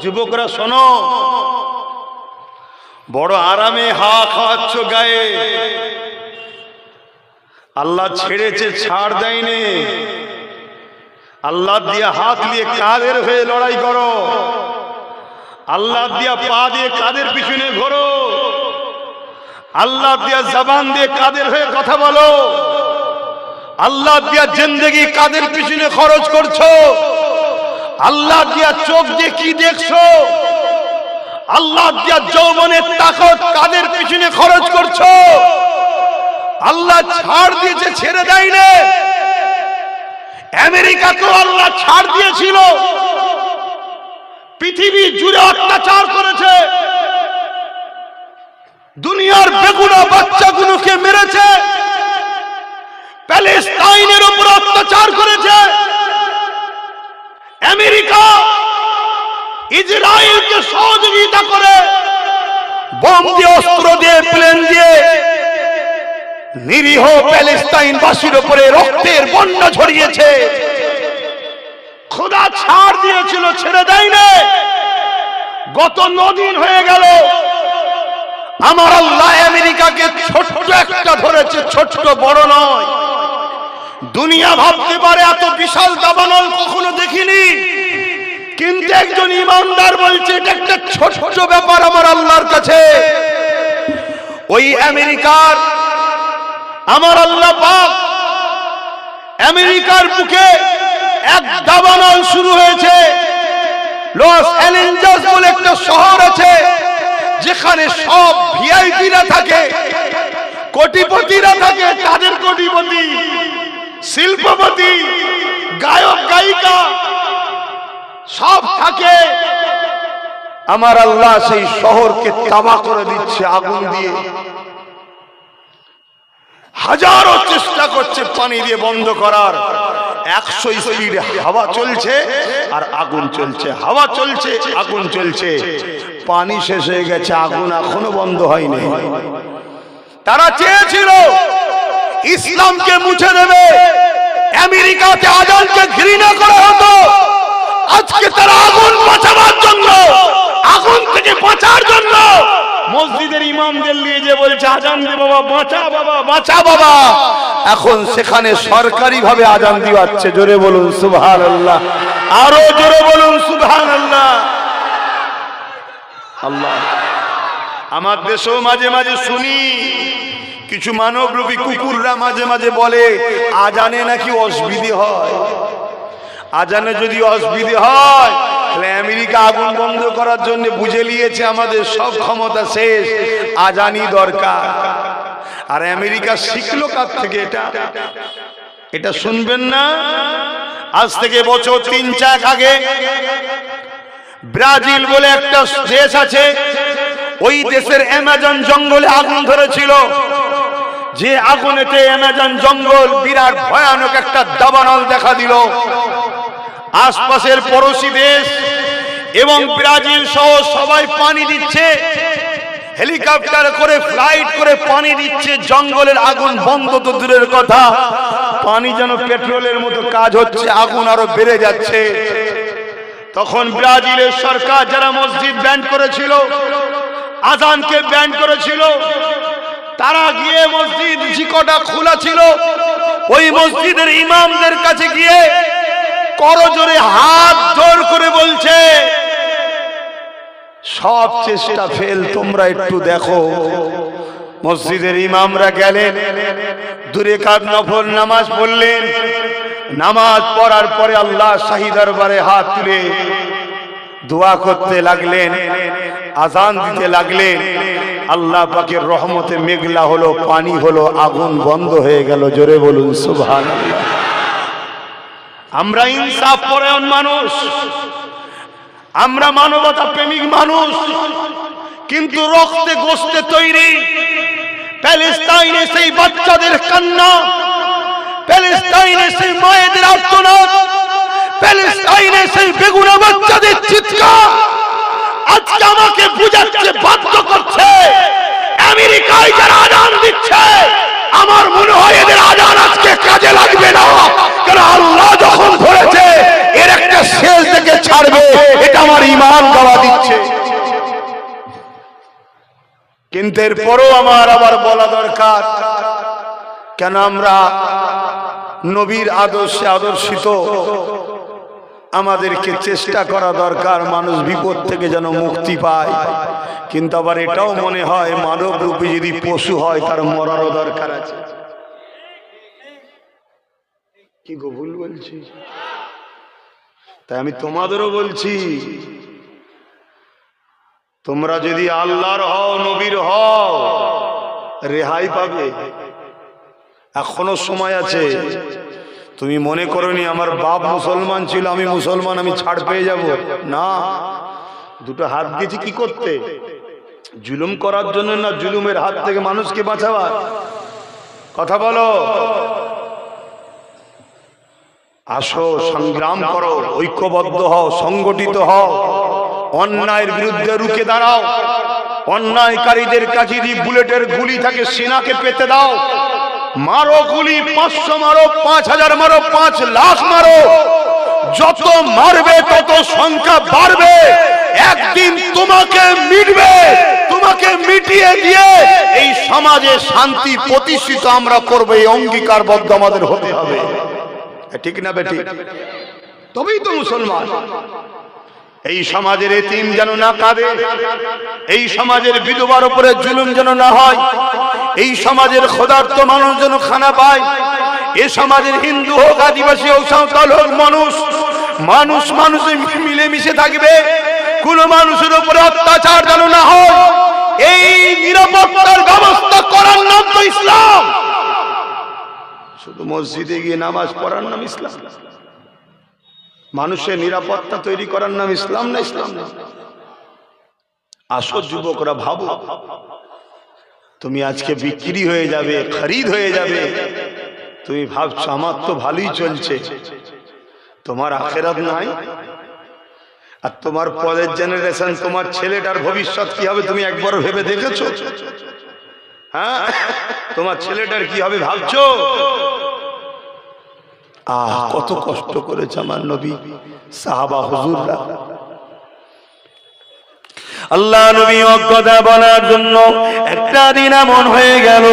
যুবকরা শোনো, বড় আরামে হাওয়া খাওয়াচ্ছ গায়ে, আল্লাহ ছেড়েছে, ছাড় দেয়নি। আল্লাহ দিয়া হাত নিয়ে কাদের হয়ে লড়াই করো, আল্লাহ দিয়া পা দিয়ে কাদের পিছনে ঘোরো, আল্লাহ দিয়া জবান দিয়ে কাদের হয়ে কথা বলো, আল্লাহ দিয়া জিন্দেগি কাদের পিছনে খরচ করছো, আল্লাহ দিয়া চোখ দিয়ে কি দেখছো, আল্লাহ দিয়া যৌবনের তাকত কাদের পিছনে খরচ করছো। আল্লাহ ছাড় দিয়েছে, ছেড়ে দেয়নি। আমেরিকাকেও আল্লাহ ছাড় দিয়েছিল, পৃথিবী জুড়ে অত্যাচার করেছে, দুনিয়ার বেগুনা বাচ্চাগুলোকে মেরেছে, প্যালেস্তাইনের উপর অত্যাচার করেছে। আমেরিকা ইসরায়েলকে সহযোগিতা করে বোম দিয়ে, অস্ত্র দিয়ে, প্লেন দিয়ে নিরীহ প্যালেস্তাইনবাসীর উপরে রক্তের বন্যা ঝরিয়েছে। খোদা ছাড় দিয়েছিল, ছেড়ে দেয়নি। গত 9 দিন হয়ে গেল, আমার আল্লাহ আমেরিকাকে ছোট্ট একটা ধরেছে, ছোট্ট, বড় নয়। দুনিয়া ভাবতে পারে এত বিশাল দাবানল কখনো দেখিনি, কিন্তু একজন ইমানদার বলছে এটা একটা ছোট্ট ব্যাপার আমার আল্লাহর কাছে। ওই আমেরিকার আমার আল্লাহ পাক আমেরিকার বুকে এক দাবানল শুরু হয়েছে। লস অ্যাঞ্জেলস বলে একটা শহর আছে, যেখানে সব ভিআইপিরা থাকে, কোটিপতিরা থাকে, তাদের কোটিপতি, শিল্পপতি, গায়ক গায়িকা সব থাকে। আমার আল্লাহ সেই শহরকে তাবাহ করে দিচ্ছে আগুন দিয়ে। হাজারো চেষ্টা করছে পানি দিয়ে বন্ধ করার, 100 স্পিডে হাওয়া চলছে আর আগুন চলছে, হাওয়া চলছে, আগুন চলছে। পানি শেষ হয়ে গেছে, আগুন এখনো বন্ধ হয়নি। তারা চেয়েছিল ইসলামকে মুছে দেবে, আমেরিকাতে আজানকে ঘৃণা করা হতো। আজকে তারা আগুন বাঁচাবার জন্য, আগুন থেকে বাঁচার জন্য মসজিদের ইমামদের নিয়ে যে বলছে আজান দে বাবা, বাঁচা বাবা, বাঁচা বাবা। এখন সেখানে সরকারি ভাবে আজান দিওয়াচ্ছে। জোরে বলুন সুবহানাল্লাহ, আরো জোরে বলুন সুবহানাল্লাহ। আল্লাহ, আমার দেশেও মাঝে মাঝে শুনি কিছু মানবরূপী কুকুররা মাঝে মাঝে বলে আজানে নাকি অসুবিধে হয়। আজানে যদি অসুবিধে হয় তাহলে আমেরিকা আগুন বন্ধ করার জন্য বুঝে নিয়েছে আমাদের সব ক্ষমতা শেষ, আজানই দরকার। আর আমেরিকা শিখলো কার থেকে? এটা শুনবেন না। আজ থেকে বছর 3-4 আগে ব্রাজিল বলে একটা দেশ আছে, ওই দেশের অ্যামাজন জঙ্গলে আগুন ধরেছিল। যে আগুনেতে অ্যামাজন জঙ্গল বিরাট ভয়ানক একটা দাবানল দেখা দিল। আশপাশের পড়োশি দেশ এবং ব্রাজিল সহ সবাই পানি দিচ্ছে, হেলিকপ্টার করে, ফ্লাইট করে পানি দিচ্ছে। জঙ্গলের আগুন বন্ধ তো দূরের কথা, পানি যেন পেট্রোলের মতো কাজ হচ্ছে, আগুন আরো বেড়ে যাচ্ছে। তখন ব্রাজিলের সরকার যারা মসজিদ ব্যান করেছিল, আজানকে ব্যান করেছিল, তারা গিয়ে মসজিদ জিকটা খোলা ছিল, ওই মসজিদের ইমামদের কাছে গিয়ে করজোরে হাত জোর করে বলছে সব চেষ্টা ফেল, তোমরা একটু দেখো। মসজিদের ইমামরা গেলেন, দূরে কার নফল নামাজ পড়লেন। নামাজ পড়ার পরে আল্লাহ শাহী দরবারে হাত তুলে দোয়া করতে লাগলেন, আজান দিতে লাগলেন। আল্লাহ পাকের রহমতে মেঘলা হলো, পানি হলো, আগুন বন্ধ হয়ে গেল। জোরে বলুন সুবহানাল্লাহ। আমরা ইনসাফ পরায়ণ মানুষ, আমরা মানবতা প্রেমিক মানুষ, কিন্তু রক্তে গোশতে তৈরি। প্যালেস্তাইনে সেই বাচ্চাদের কান্না, প্যালেস্তাইনে সেই মায়েদের আর্তনাদ, প্যালেস্তাইনে সেই বেগুনা বাচ্চাদের চিৎকার আজকে আমাকে বুঝাচ্ছে, বাধ্য করছে। আমেরিকায় যারা আজান দিচ্ছে, আমার মনে হয় এদের আজান আজকে কাজে লাগবে না, কারণ আল্লাহ যখন ধরেছে এর একটা শেষ দেখে ছাড়বে, এটা আমার ঈমান দাওয়া দিচ্ছে। কিন্তু এরপরও আমার আবার বলা দরকার, কেন আমরা নবীর আদর্শে আদর্শিত, আমাদেরকে চেষ্টা করা দরকার মানুষ বিপদ থেকে যেন মুক্তি পায়। কিন্তু আবার এটাও মনে হয় মানব রূপে যদি পশু হয় তার মরারও দরকার আছে। কি গো ভুল বলছি? তাই আমি তোমাদেরও বলছি, তোমরা যদি আল্লাহর হও, নবীর হও, রেহাই পাবে। এখনো সময় আছে। তুমি মনে করোনি আমার বাপ মুসলমান ছিল, আমি মুসলমান, আমি ছাড় পেয়ে যাব না। দুটো হাত দিয়েছি কি করতে? জুলুম করার জন্য না, জুলুমের হাত থেকে মানুষকে বাঁচাবার। কথা বলো। আসো, সংগ্রাম করো, ঐক্যবদ্ধ হও, সংগঠিত হও, অন্যায়ের বিরুদ্ধে রুখে দাঁড়াও। অন্যায়কারীদের কাছে যদি বুলেটের গুলি থাকে সিনাকে পেতে দাও। মারো গুলি, 500 মারো, 5000 মারো, 5 লাখ মারো। যত মারবে তত সংখ্যা বাড়বে। একদিন তোমাকে মিটবে। তোমাকে মিটিয়ে দিয়ে এই সমাজে শান্তি প্রতিষ্ঠিত আমরা করব, এই অঙ্গীকারবদ্ধ আমাদের হতে হবে। ঠিক না বেটি? তবেই তো মুসলমান। এই সমাজের এতিম যেন না কাঁদে, এই সমাজের বিধবার উপরে জুলুম যেন না হয়, এই সমাজের ক্ষুধার্ত মানুষ যেন খানা পায়, এ সমাজের হিন্দু হোক, আদিবাসী হোক, সাঁওতাল হোক, মানুষ মানুষে মিলেমিশে থাকবে। কোন মানুষের উপরে অত্যাচার যেন না হয়, এই নিরাপত্তার ব্যবস্থা করার নাম তো ইসলাম। শুধু মসজিদে গিয়ে নামাজ পড়ার নাম ইসলাম? মানুষের নিরাপত্তা তৈরি করার নাম ইসলাম না? ইসলাম না। আসো যুবকরা, ভাবো, তুমি আজকে বিক্রি হয়ে যাবে, খরিদ হয়ে যাবে। তুমি ভাবছো আমার তো ভালোই চলছে, তোমার আখিরাত নাই। আর তোমার পরের জেনারেশন, তোমার ছেলেটার ভবিষ্যৎ কি হবে তুমি একবার ভেবে দেখেছো? হ্যাঁ, তোমার ছেলেটার কি হবে ভাবছো? কত কষ্ট করেছে আমার নবী, সাহাবা, হুজুররা। আল্লাহ নবী অজ্ঞতা বলার জন্য একটা দিন এমন হয়ে গেল,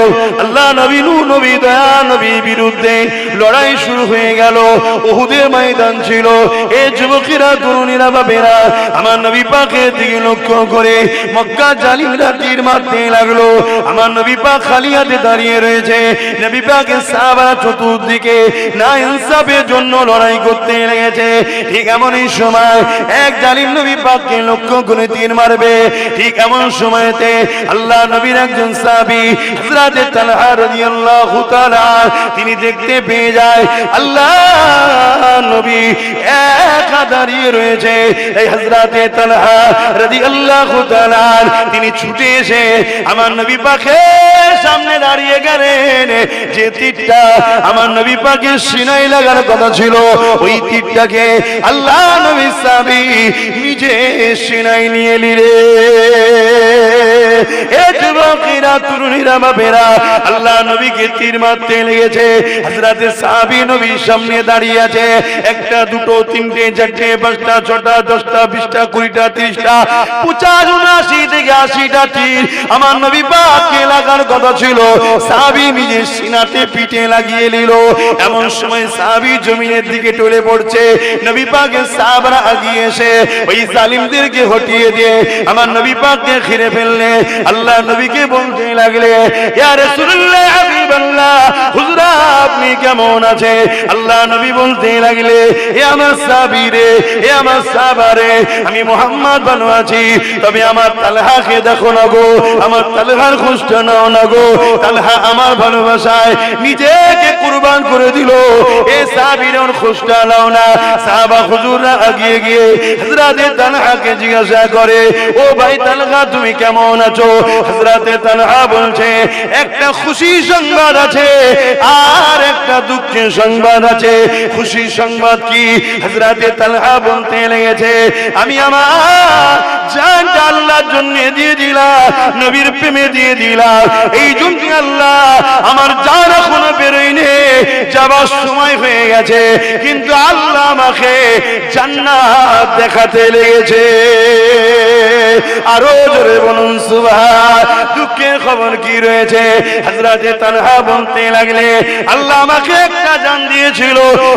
আল্লাহ নবী নবী দয়া নবীর বিরুদ্ধে লড়াই শুরু হয়ে গেল। উহুদের ময়দান ছিল। এ যুবকেরা, তরুণীরা, বাবেরা আমার নবী পাকের দিকে লক্ষ্য করে মক্কা জালিমরা তীর মারতে লাগলো। আমার নবী পাক খালি হাতে দাঁড়িয়ে রয়েছে। নবী পাকের সাহাবারা চতুর্দিকে না ইনসাফের জন্য লড়াই করতে লেগেছে। ঠিক এমনই সময় এক জালিম নবী পাককে লক্ষ্য করে তীর মারবে। ঠিক এমন সময়তে আল্লাহ নবীর একজন সাহাবী হযরত তালহা রাদিয়াল্লাহু তাআলা তিনি দেখতে পেয়ে যায় আল্লাহ নবী একা দাঁড়িয়ে রয়েছে। এই হযরত তালহা রাদিয়াল্লাহু তাআলা তিনি ছুটে এসে আমার নবী পাকের সামনে দাঁড়িয়ে গেলেন। যে তীরটা আমার নবী পাকের সিনায় লাগার কথা ছিল, ওই তীরটাকে আল্লাহ নবী সাহাবী নিজে সিনায় নিয়ে নিলেন। তরুণীরা, বাবেরা আল্লাহ নবীকে তীর মারতে লেগেছে। হযরত সাহাবী নবীর সামনে দাঁড়িয়ে আছে। একটা, দুটো, তিনটে, চারটে, পাঁচটা, ছটা, 10টা, 20টা, 20টা, 30টা, 50, 79 থেকে 80টা তীর আমার নবী পাককে লাগার কথা ছিল। সাহাবী নিজের সিনাতে পিঠে লাগিয়ে নিল। এমন সময় সাহাবী জমিনের দিকে টলে পড়ছে। নবী পাকের সাহাবারা আগিয়ে এসে ওই জালিমদেরকে হটিয়ে দিয়ে আমার নবী পাককে ঘিরে ফেললে। আল্লাহ নবীকে বলতে লাগলে, ইয়া রাসূলুল্লাহ, হাবিবাল্লাহ, হুজুর আপনি কেমন আছেন? আল্লাহ নবী বলতে লাগলে, এ আমার সাহাবী রে, এ আমার সাহাবা রে, আমি মুহাম্মদ ভালো আছি, তবে আমার তালহাকে দেখো না গো, আমার তালহার খোঁজটা নাও না গো। তালহা আমার ভালোবাসায় নিজেকে কুরবান করে দিল, এ সাহাবীর খোঁজটা নাও না। সাহাবা হুজুররা আগিয়ে গিয়ে হযরত তালহাকে জিজ্ঞাসা করে, ও ভাই তালহা তুমি কেমন আছো? শুনেছো? হযরতে তালহা বলছে একটা খুশি সংবাদ আছে আর একটা দুঃখের সংবাদ আছে। খুশি সংবাদ কি? হযরতে তালহা বলতে লেগেছে আমি আমার জানটা আল্লাহর জন্য দিয়ে দিলাম, নবীর প্রেমে দিয়ে দিলাম, এই জন্য আল্লাহ আমার জান এখনো বেরোয়নি, যাবার সময় হয়ে গেছে, কিন্তু আল্লাহ আমাকে জান্নাত দেখাতে লেগেছে। আরো জোরে বলুন সুবহান। দুঃখের খবর কি রয়েছে? হযরতে তালহা বলতে লাগলে আল্লাহ আমাকে একটা জান দিয়েছিল,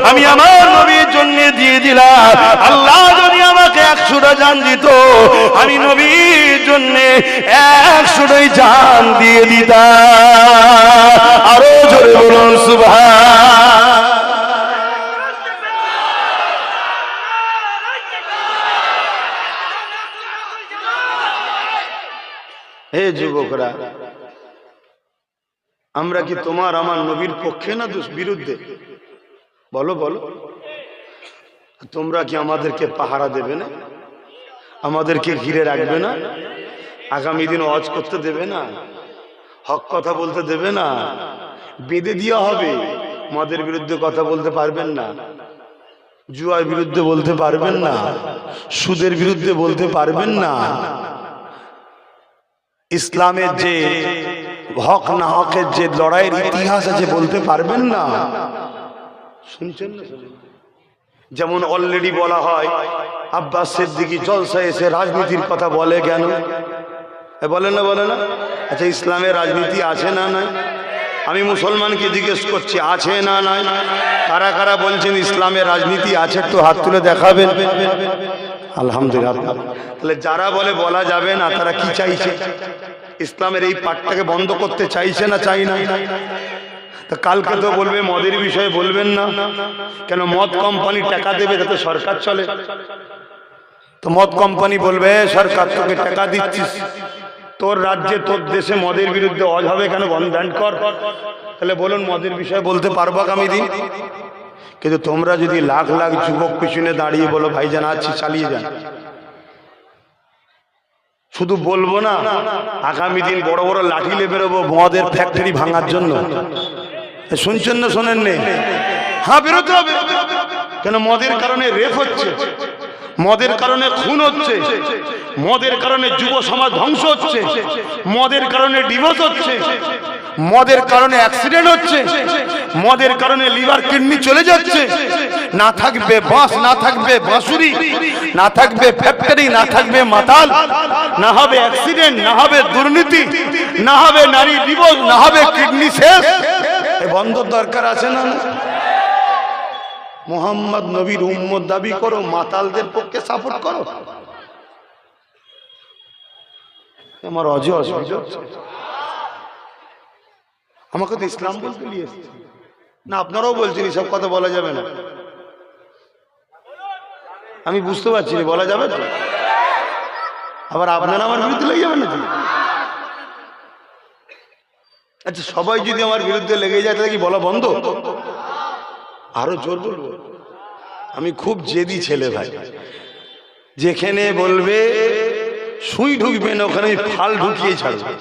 আমি আমার নবীর জন্য দিয়ে দিলাম। আল্লাহ যদি আমাকে 100টা জান দিত, আমি নবীর জন্য 100টাই জান দিয়ে দিতাম। আরো জোরে বলুন সুবহান। হে যুবকরা, আমরা কি তোমার আমার নবীর পক্ষে না বিরুদ্ধে? বলো বলো। তোমরা কি আমাদেরকে পাহারা দেবে না? আমাদেরকে ঘিরে রাখবে না? আগামী দিন ওয়াজ করতে দেবে না? হক কথা বলতে দেবে না? বেঁধে দেওয়া হবে। মদের বিরুদ্ধে কথা বলতে পারবেন না, জুয়ার বিরুদ্ধে বলতে পারবেন না, সুদের বিরুদ্ধে বলতে পারবেন না, ইসলামের যে হক না হকের যে লড়াইয়ের ইতিহাস আছে বলতে পারবেন না। শুনছেন না? যেমন অলরেডি বলা হয় আব্বাস সিদ্দিকী জলসায় এসে রাজনীতির কথা বলে কেন? বলে না বলে না? আচ্ছা, ইসলামের রাজনীতি আছে না নাই? আমি মুসলমানকে জিজ্ঞেস করছি, আছে না নাই? কারা কারা বলছেন ইসলামের রাজনীতি আছে? একটু হাত তুলে দেখাবেন। আলহামদুলিল্লাহ। তাহলে যারা বলে বলা যাবে না, তারা কি চাইছে? ইসলামের এই পাঠটাকে বন্ধ করতে চাইছে না চাই না? তা কালকে তো বলবে মদের বিষয়ে বলবেন না কেন? মদ কোম্পানি টাকা দেবে যাতে সরকার চলে। তো মদ কোম্পানি বলবে সরকার তোকে টাকা দিচ্ছিস, তোর রাজ্যে তোর দেশে মদের বিরুদ্ধে ওয়াজ হবে কেন, ব্যান কর। তাহলে বলুন মদের বিষয়ে বলতে পারবো আগামী দিন? কিন্তু তোমরা যদি লাখ লাখ যুবক পিছনে দাঁড়িয়ে বলো ভাইজান আছি, চালিয়ে যান, শুধু বলবো না, আগামী দিন বড় বড় লাঠি নিয়ে বেরোবো মদের ফ্যাক্টরি ভাঙার জন্য। শুনছেন না শোনেন নে? হ্যাঁ, বেরোতে হবে। কেন? মদের কারণে রেপ হচ্ছে, মদের কারণে খুন হচ্ছে, মদের কারণে যুব সমাজ ধ্বংস হচ্ছে, মদের কারণে ডিভোর্স হচ্ছে, মদের কারণে অ্যাক্সিডেন্ট হচ্ছে, মদের কারণে লিভার কিডনি চলে যাচ্ছে। না থাকবে বাঁশ, না থাকবে বাঁশুরি, না থাকবে ফ্যাক্টরি, না থাকবে মাতাল, না হবে অ্যাক্সিডেন্ট, না হবে দুর্নীতি, না হবে নারী ডিভোর্স, না হবে কিডনি শেষ। বন্ধ দরকার আছে না? মোহাম্মদ নবীর উম্মত দাবি করো, মাতালদের পক্ষে সাপোর্ট করো। আমার অসুবিধা আমাকে তো ইসলাম বলতে নিয়ে এসেছে না? আপনারাও বলছেন এসব কথা বলা যাবে না। আমি বুঝতে পারছি না, বলা যাবে তো? আবার আপনারা আমার বিরুদ্ধে লেগে যাবেন না? আচ্ছা, সবাই যদি আমার বিরুদ্ধে লেগে যায় তাহলে কি বলা বন্ধ? আরো জোর বলবো। আমি খুব জেদি ছেলে ভাই, যেখানে বলবে সুই ঢুকবে না ওখানে ফাল ঢুকিয়ে ছাড়বে।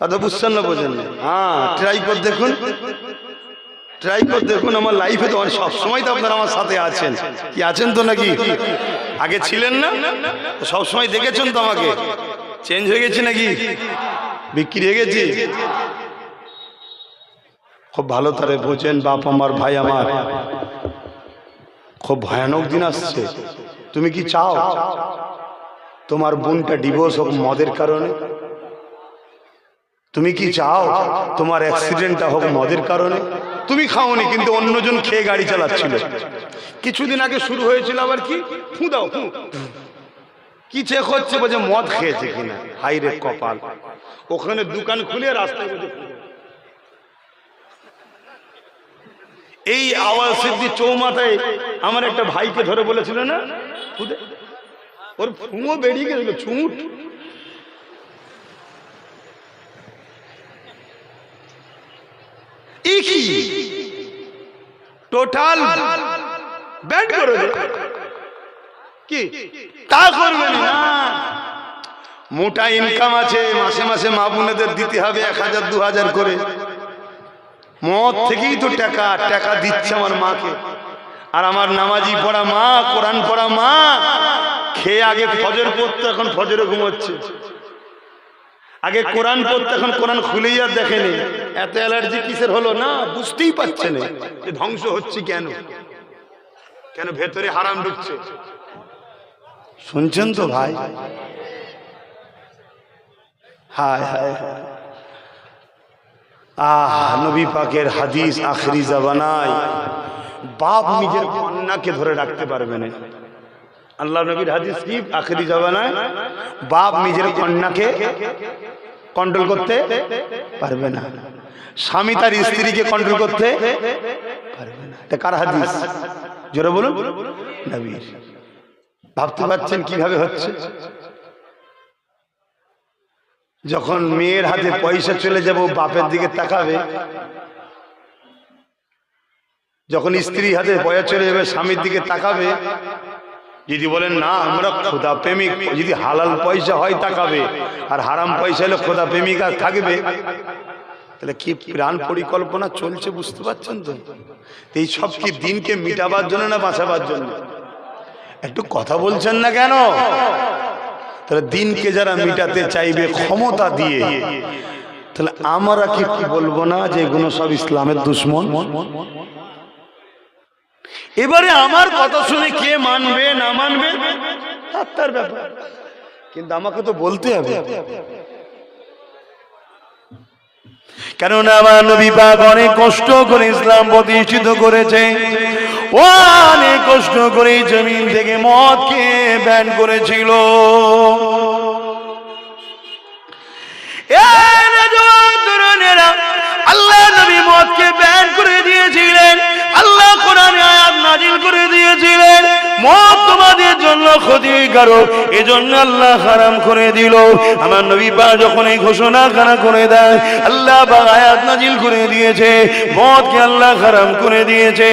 কথা বুঝছেন না? বোঝেন না? হ্যাঁ, ট্রাই করে দেখুন, ট্রাই করে দেখুন। আমার লাইফে তো সবসময় তো আপনারা আমার সাথে আছেন। কি আছেন তো নাকি? আগে ছিলেন না? সবসময় দেখেছেন তো আমাকে। চেঞ্জ হয়ে গেছে নাকি? বিক্রি হয়ে গেছি? খুব ভালো তারে বোঝেন বাপ আমার, ভাই আমার, খুব ভয়ানক দিন আসছে। তুমি কি চাও তোমার বোনটা ডিভোর্স হোক মদের কারণে? তুমি কি চাও তোমার অ্যাক্সিডেন্টটা হোক মদের কারণে? তুমি খাওনি কিন্তু অন্যজন খেয়ে গাড়ি চালাচ্ছিল। কিছুদিন আগে শুরু হয়েছিল আবার কি ফু দাও ফু, কি চেক হচ্ছে বলছে মদ খেয়েছে কিনা। হাই রে কপাল, ওখানে দোকান খুলে রাস্তায় বসে। এই আওয়াজ সিদ্ধি চৌমাথায় আমার একটা ভাইকে ধরে বলেছিল না, ওর ফুঁও বেরিয়ে গেছিল, ছুট। টোটাল ব্যান্ড করে কি তা করবেন না। মোটা ইনকাম আছে, মাসে মাসে মা বোনেদের দিতে হবে 1000 2000 করে। মদ থেকেই তো টাকা টাকা দিচ্ছে আমার মাকে। আর আমার নামাজি পড়া মা, কোরআন পড়া মা খেয়ে আগে ফজর পড়তো, এখন ফজরে ঘুমোচ্ছে। আগে কোরআন পড়তো, এখন কোরআন খুলেই আর দেখেনি। এত অ্যালার্জি কিসের হলো না বুঝতেই পারছে না। ধ্বংস হচ্ছে কেন? কেন ভেতরে হারাম ঢুকছে। শুনছেন তো ভাই? হায় হায় হায়। নবী পাকের হাদিস আখরি জামানায় বাপ নিজের কন্যাকে ধরে রাখতে পারবে না। আল্লাহ নবীর হাদিস কি? আখরি জামানায় বাপ নিজের কন্যাকে কন্ট্রোল করতে পারবে না, স্বামী তার স্ত্রীকে কন্ট্রোল করতে পারবে না। এটা কার হাদিস? জোরে বলুন। নবীর। ভাবতে পারছেন কিভাবে হচ্ছে? যখন মেয়ের হাতে পয়সা চলে যাবে বাপের দিকে তাকাবে, যখন স্ত্রীর হাতে পয়সা চলে যাবে স্বামীর দিকে তাকাবে। যদি বলেন না আমরা খোদা প্রেমিক, যদি হালাল পয়সা হয় তাকাবে, আর হারাম পয়সা হলে খোদা প্রেমিক আর থাকবে। তাহলে কি প্রাণ পরিকল্পনা চলছে বুঝতে পারছেন তো? এই সব কি দিনকে মিটাবার জন্য না বাঁচাবার জন্য? একটু কথা বলছেন না কেন? তাহলে দিনকে যারা মিটাতে চাইবে ক্ষমতা দিয়ে, তাহলে আমরা কি বলবো না যে এগুলো সব ইসলামের দুশ্মন? এবারে আমার কথা শুনে কে মানবে না মানবে তার ব্যাপার, কিন্তু আমাকে তো বলতে হবে। কেননা আমার নবী পাক অনেক কষ্ট করে ইসলাম প্রতিষ্ঠিত করেছে, অনেক কষ্ট করে জমিন থেকে মদকে ব্যান করেছিল। আল্লাহ নবী মদকে ব্যান করে দিয়েছিলেন। আল্লাহ কোরআনে আয়াত নাজিল করে দিয়েছিলেন মদ তোমাদের জন্য ক্ষতিকারক, এজন্য আল্লাহ হারাম করে দিল। আমার নবী পাক যখন এই ঘোষণা করে দেয়, আল্লাহ পাক আয়াত নাজিল করে দিয়েছে মদকে আল্লাহ হারাম করে দিয়েছে।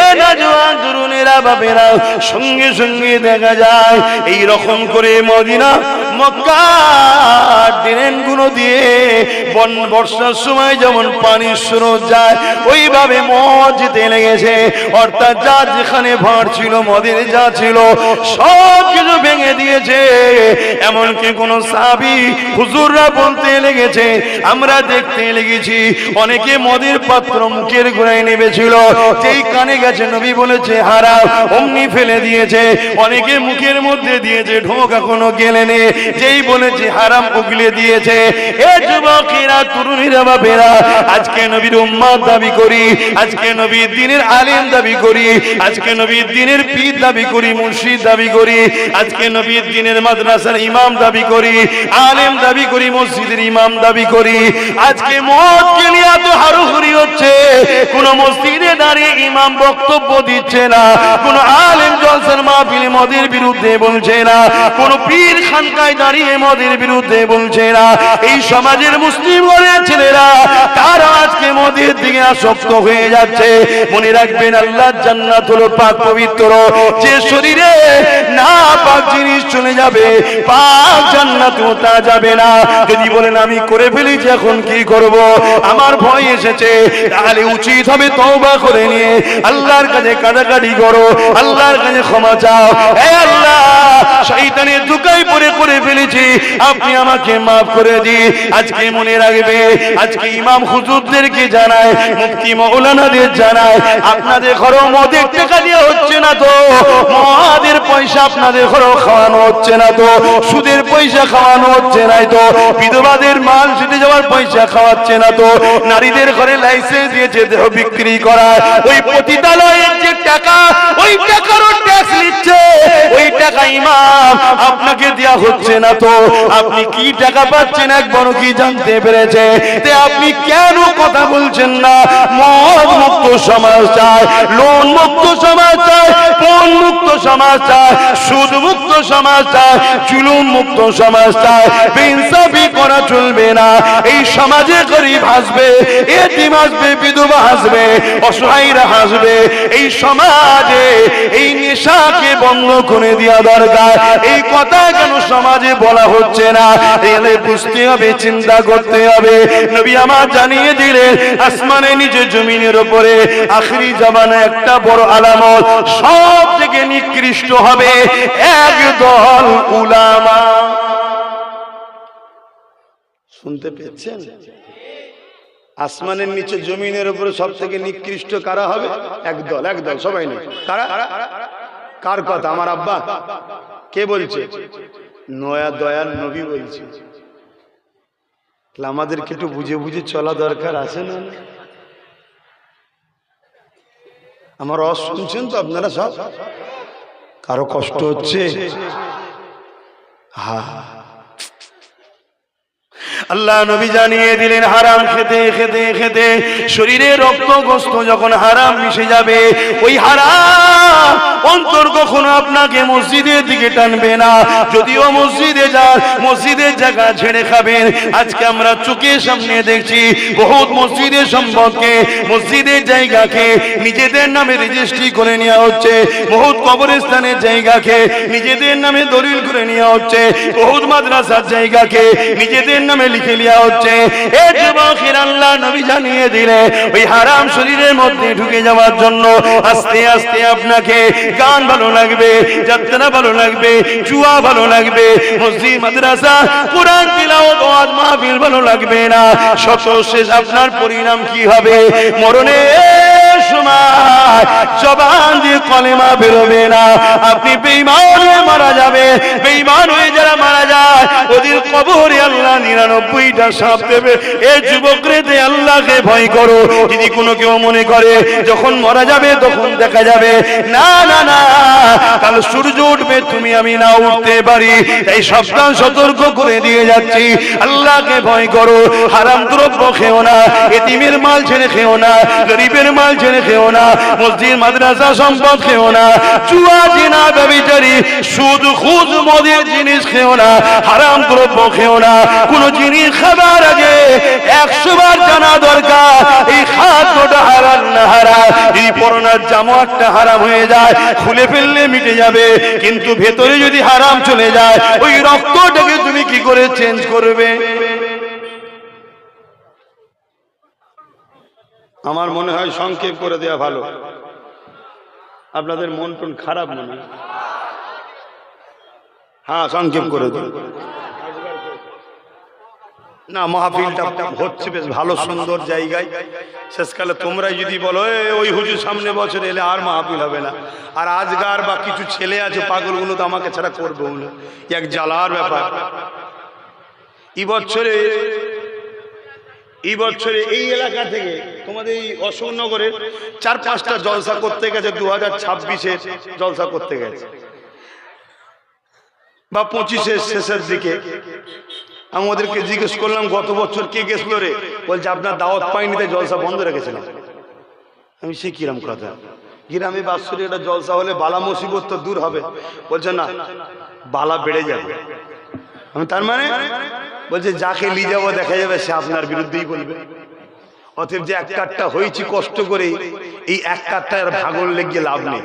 এ নওজোয়ান তরুণেরা বাপেরা, সঙ্গে সঙ্গে দেখা যায় এই রকম করে মদিনা মক্কা ট্রেনগুলো দিয়ে বর্ষার সময় যেমন পানির স্রোত যায় ওইভাবে মদ যেতে লেগেছে। অর্থাৎ যা যেখানে ভাঁড় ছিল মদের যা ছিল সব কিছু ভেঙে দিয়েছে। এমনকি কোন সাহাবী হুজুররা বলতে লেগেছে, আমরা দেখতে লেগেছি অনেকে মদের পাত্র মুখের গোড়ায় নেমেছিল, যেই কানে গেছে নবী বলেছে হারাম অমনি ফেলে দিয়েছে। অনেকে মুখের মধ্যে দিয়েছে ঢোক এখনো গেলেনে, যেই বলেছে হারাম উগলে দিয়েছে। এ যুবকেরা তরুণীরা বাপেরা, আজকে নবীর উম্মত দাবি করি, আজকে নবীর দ্বীনের আলেম দাবি করি, আজকে নবীর দ্বীনের পীর দাবি করি, মুর্শিদ দাবি করি, আজকে নবীর দ্বীনের মাদ্রাসার ইমাম দাবি করি, আলেম দাবি করি, মসজিদের ইমাম দাবি করি। আজকে মদকে নিয়ে এত হারুহুরি হচ্ছে, কোন মসজিদে দাঁড়িয়ে ইমাম বক্তব্য দিচ্ছে না, কোন আলেম জলসার মাহফিলে মদের বিরুদ্ধে বলছে না, কোন পীর খানকায় দাঁড়িয়ে মদের বিরুদ্ধে বলছে না। এই সমাজের মুসলিম ঘরের ছেলেরা তারা আজকে মদের দিকে আসক্ত হয়ে যাচ্ছে। মনে রাখবেন আল্লাহর জান্নাত হলো পাক পবিত্র, যে শরীরে না পাক জিনিস চলে যাবে পাক জান্নাতেও তা যাবে না। যদি বলেন আমি করে ফেলেছি এখন কি করব, আমার ভয় এসেছে, তাহলে উচিত হবে তওবা করে নিয়ে আল্লাহর কাছে কাঁদাকাটি করো, আল্লাহর কাছে ক্ষমা চাও। হে আল্লাহ, শয়তানের ধোঁকায় পড়ে করে ফেলেছি, আপনি আমাকে মাফ করে দিন। আজকে মনে রাখবে, আজকে ইমাম হুজুরদেরকে জানায়, মুফতি মাওলানাদের জানায়, আপনাদের ঘরে মদের টাকা দিয়ে হচ্ছে না তো, মদের পয়সা আপনাদের ঘরে খাওয়ানো হচ্ছে না তো, সুদের পয়সা খাওয়ানো হচ্ছে না তো, বিধবাদের মাল ছুটে যাওয়ার পয়সা খাওয়াচ্ছে না তো, নারীদের ঘরে লাইসেন্স দিয়েছে দেহ বিক্রি করার, ওই পতিতালয়ের যে টাকা ওই টাকারও ট্যাক্স নিচ্ছে, ওই টাকা ইমাম আপনাকে দেয়া হচ্ছে না তো, আপনি কি টাকা পাচ্ছেন একবারও কি জানতে পেরেছে? তে আপনি কেন কথা বলছেন না? মদ মুক্ত সমাজ চায়, লোন মুক্ত সমাজ চায়, পণ মুক্ত সমাজ চায়, সুদ মুক্ত সমাজ চায়, জুলুম মুক্ত সমাজ চায়। বেইনসাফি করা চলবে না। এই সমাজে গরিব হাসবে, এতিম হাসবে, বিধবা হাসবে, অসহায়রা হাসবে। এই সমাজে এই নেশাকে বন্ধ করে দেওয়া দরকার। এই কথা কেন সমাজ সমাজে বলা হচ্ছে না। এলে বুঝতে হবে, চিন্তা করতে হবে। নবী আমার জানিয়ে দিলেন আসমানে নিচে জমিনের উপরে আখিরি জামানা একটা বড় আলামত, সব থেকে নিকৃষ্ট হবে একদল উলামা। শুনতে পেয়েছেন? আসমানের নিচে জমিনের উপরে সব থেকে নিকৃষ্ট কারা হবে? একদল। একদল সবাই নেই। কারা? কার কথা? আমার আব্বা? কে বলছে? নয়া দয়াল নবী বলছে। আমাদেরকে একটু বুঝে বুঝে চলা দরকার আছে না? আমার রস শুনছেন তো আপনারা সব? কারো কষ্ট হচ্ছে? আল্লাহ নবী জানিয়ে দিলেন হারাম খেতে খেতে খেতে শরীরে রক্ত গোস্ত যখন হারাম মিশে যাবে, ওই হারাম অন্তর কখনো আপনাকে মসজিদের দিকে টানবে না। যদিও মসজিদে যান, মসজিদের জায়গা ছেড়ে খাবেন। আজকে আমরা চোখের সামনে দেখছি বহুত মসজিদের সম্পদকে, মসজিদের জায়গাকে নিজেদের নামে রেজিস্ট্রি করে নেওয়া হচ্ছে, বহুত কবরস্থানের জায়গাকে নিজেদের নামে দলিল করে নেওয়া হচ্ছে, বহুত মাদ্রাসার জায়গাকে নিজেদের নামে লিখে নেওয়া হচ্ছে। এই যুবকের আল্লাহ নবী জানিয়ে দিলে ওই হারাম শরীরের মধ্যে ঢুকে যাওয়ার জন্য আস্তে আস্তে আপনাকে গান ভালো লাগবে, যাত্রা ভালো লাগবে, জুয়া ভালো লাগবে, মসজিদ মাদ্রাসা কোরআন তিলাওয়াত ওয়াজ মাহফিল ভালো লাগবে না। সর্বশেষ আপনার পরিণাম কি হবে? মরণের সময় জবান দিয়ে কলেমা বেরোবে না। আপনি বেঈমান হয়ে মারা যাবে। বেঈমান হয়ে যারা মারা যায় ওদের কবরে আল্লাহ 99টা সাপ দেবে। এই যুবকরে দে আল্লাহকে ভয় করো। যদি কোনো কেউ মনে করে যখন মারা যাবে তখন দেখা যাবে, না না না, কাল সূর্য উঠবে তুমি আমি না উঠতে পারি। এই সাবধান সতর্ক করে দিয়ে যাচ্ছি, আল্লাহকে ভয় করো। হারাম দ্রব্য খেও না, এতিমের মাল ছেড়ে খেও না, গরিবের মাল ছেড়ে খেও না, মসজিদ মাদ্রাসা সম্পদ খেও না, জুয়া জিনা ব্যভিচারী সুদ খুদ মদের জিনিস খেও না, হারাম দ্রব্য খেও না। কোন জিনিস খাবার আগে 100 বার জানা দরকার এই খাদ্যটা হারাম না হারাম। এই পরনার জামা একটা হারাম হয়ে যায়, খুলে ফেললে মিটে যাবে, কিন্তু ভেতরে যদি হারাম চলে যায় ওই রক্তটাকে তুমি কি করে চেঞ্জ করবে? আমার মনে হয় সংক্ষেপ করে দেওয়া ভালো। আপনাদের মন টন খারাপ মনে হয়? হ্যাঁ, সংক্ষেপ করে দিন না। মাহফিলটা হচ্ছে বেশ ভালো সুন্দর জায়গায়। শেষকালে তোমরাই যদি বলো ওই হুজুর সামনে বছর এলে আর মাহফিল হবে না, আর আজগার বা কিছু ছেলে আছে পাগলগুলো তো আমাকে ছাড়া করবে না, এক জ্বালার ব্যাপার। এই বছরে এই এলাকা থেকে তোমাদের এই অশোকনগরের 4-5টা জলসা করতে গেছে, 2026-এর জলসা করতে গেছে বা 25-এর শেষের দিকে। আমি ওদেরকে জিজ্ঞেস করলাম গত বছর কে গেছিল রে? বলছে আপনার দাওয়াত পাইনি তাই জলসা বন্ধ রেখেছিলাম। আমি সে কিরম কথা? গ্রামে বাৎসরিক একটা জলসা হলে বালা মুসিবত তো দূর হবে। বলছে না, বালা বেড়ে যাবে। আমি তার মানে বলছে যাকে নিয়ে যাবো দেখা যাবে সে আপনার বিরুদ্ধেই বলবে। অতএব যে এক কাঠটা হয়েছি কষ্ট করে, এই এক কাঠটা আর ভাগল লেগে লাভ নেই।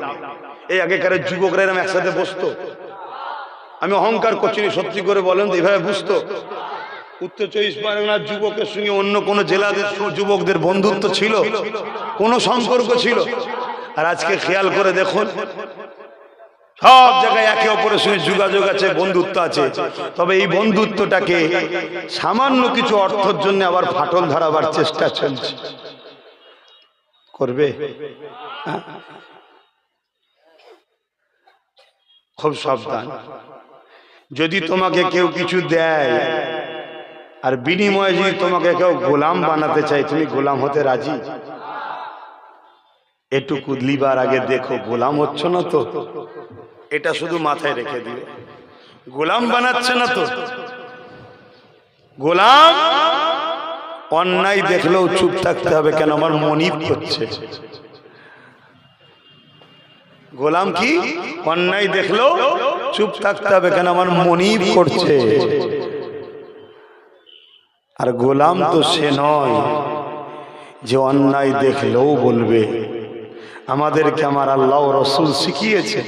এই আগেকার যুবকরা এরকম একসাথে বসতো। আমি অহংকার করছি, সত্যি করে বলেন তো এইভাবে বুঝতো? উত্তর 24 পরগনার যুবকের সঙ্গে অন্য কোন জেলাদের যুবকদের বন্ধুত্ব ছিল? কোন সম্পর্ক ছিল? আর আজকে খেয়াল করে দেখুন, সব জায়গায় একে অপরের সঙ্গে যোগাযোগ আছে, বন্ধুত্ব আছে। তবে এই বন্ধুত্বটাকে সামান্য কিছু অর্থের জন্য আবার ফাটল ধরাবার চেষ্টা চলছে। করবে? খুব সাবধান। যদি তোমাকে কেউ কিছু দেয় আর বিনিময়ে যদি তোমাকে কেউ গোলাম বানাতে চায়, তুমি গোলাম হতে রাজি? এটুকু লিবার আগে দেখো গোলাম হচ্ছ না তো। এটা শুধু মাথায় রেখে দিও, গোলাম বানাচ্ছে না তো। গোলাম অন্যায় দেখলেও চুপ থাকতে হবে, কেন আমার মনিব করছে। গোলাম কি? অন্যায় দেখলেও চুপ থাকতে হবে, কেন আমার মনিব করছে। আর গোলাম তো সে নয় যে অন্যায় দেখলেও বলবে। আমাদেরকে আমার আল্লাহ রাসূল শিখিয়েছে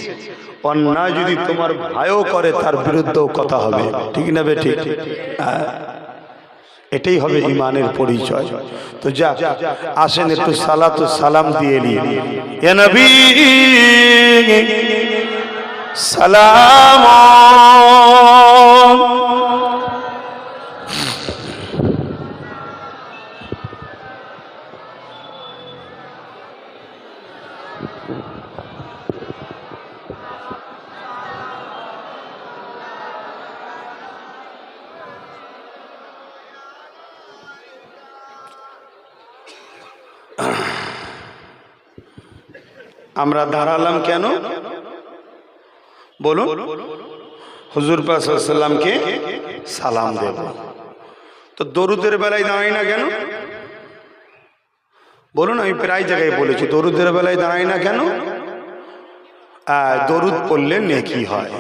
অন্যায় যদি তোমার ভাইও করে তার বিরুদ্ধেও কথা হবে, ঠিক না বে ঠিক? এটাই হবে ইমানের পরিচয়। তো যা আসেন একটু সালাত ও সালাম দিয়ে নিন। ইয়া নবী সালাম। আমরা দাঁড়ালাম কেন বলুন? হুজুর পাক সাল্লাল্লাহু আলাইহি ওয়াসাল্লামকে সালাম দেব। তো দরুদের বেলায় দাঁড়াই না কেন বলুন? আমি প্রায় জায়গায় বলেছি দরুদের বেলায় দাঁড়াই না কেন? দরুদ পড়লে নেকি হয়।